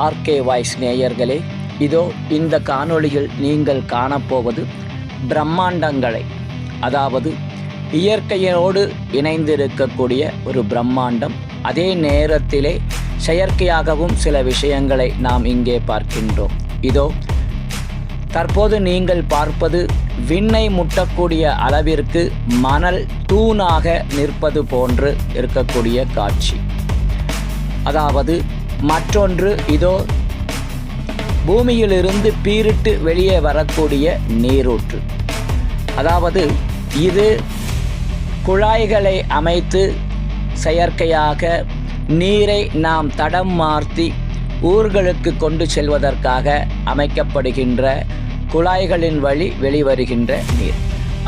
RK voice நேயர்களே, இதோ இந்த காணொளியில் நீங்கள் காணப்போவது பிரம்மாண்டங்களை, அதாவது இயற்கையோடு இணைந்திருக்கக்கூடிய ஒரு பிரம்மாண்டம். அதே நேரத்திலே செயற்கையாகவும் சில விஷயங்களை நாம் இங்கே பார்க்கின்றோம். இதோ தற்போது நீங்கள் பார்ப்பது விண்ணை முட்டக்கூடிய அளவிற்கு மணல் தூணாக நிற்பது போன்று இருக்கக்கூடிய காட்சி. அதாவது மற்றொன்று, இதோ பூமியிலிருந்து பீரிட்டு வெளியே வரக்கூடிய நீரூற்று. அதாவது இது குழாய்களை அமைத்து செயற்கையாக நீரை நாம் தடம் மாற்றி ஊர்களுக்கு கொண்டு செல்வதற்காக அமைக்கப்படுகின்ற குழாய்களின் வழி வெளிவருகின்ற நீர்.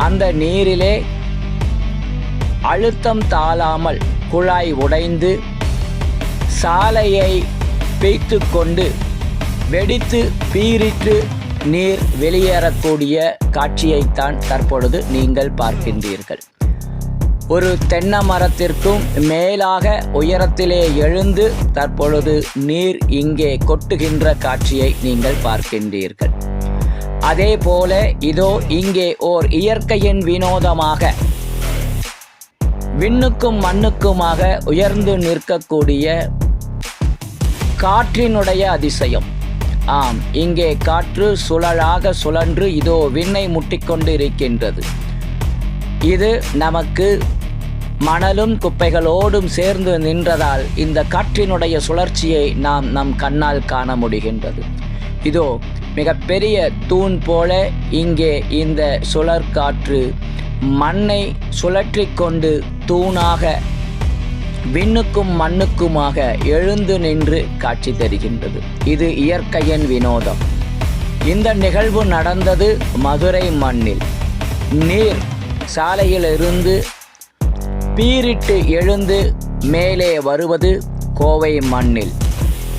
அந்த நீரிலே அழுத்தம் தாழாமல் குழாய் உடைந்து சாலையை பேய்த்து கொண்டு வெடித்து பீரிட்டு நீர் வெளியேறக்கூடிய காட்சியைத்தான் தற்பொழுது நீங்கள் பார்க்கின்றீர்கள். ஒரு தென்னை மரத்திற்கும் மேலாக உயரத்திலே எழுந்து தற்பொழுது நீர் இங்கே கொட்டுகின்ற காட்சியை நீங்கள் பார்க்கின்றீர்கள். அதே போல இதோ இங்கே ஓர் இயற்கையின் வினோதமாக விண்ணுக்கும் மண்ணுக்குமாக உயர்ந்து நிற்கக்கூடிய காற்றினுடைய அதிசயம். ஆம், இங்கே காற்று சுழலாக சுழன்று இதோ விண்ணை முட்டிக்கொண்டு இருக்கின்றது. இது நமக்கு மணலும் குப்பைகளோடும் சேர்ந்து நின்றதால் இந்த காற்றினுடைய சுழற்சியை நாம் நம் கண்ணால் காண முடிகின்றது. இதோ மிகப்பெரிய தூண் போல இங்கே இந்த சுழற்காற்று மண்ணை சுழற்றி கொண்டு தூணாக விண்ணுக்கும் மண்ணுக்குமாக எழுந்து நின்று காட்சி தருகின்றது. இது இயற்கையின் வினோதம். இந்த நிகழ்வு நடந்தது மதுரை மண்ணில். நீர் சாலையிலிருந்து பீரிட்டு எழுந்து மேலே வருவது கோவை மண்ணில்.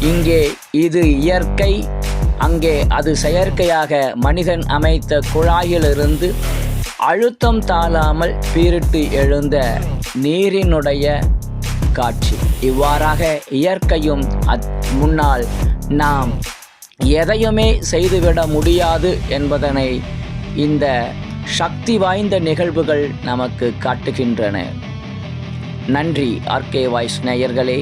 இங்கே இது இயற்கை, அங்கே அது செயற்கையாக மனிதன் அமைத்த குழாயிலிருந்து அழுத்தம் தாழாமல் பீரிட்டு எழுந்த நீரினுடைய காட்சி. இவ்வாறாக இயற்கையும் முன்னால் நாம் எதையுமே செய்துவிட முடியாது என்பதனை இந்த சக்தி வாய்ந்த நிகழ்வுகள் நமக்கு காட்டுகின்றன. நன்றி ஆர்கே வாய்ஸ் நேயர்களே.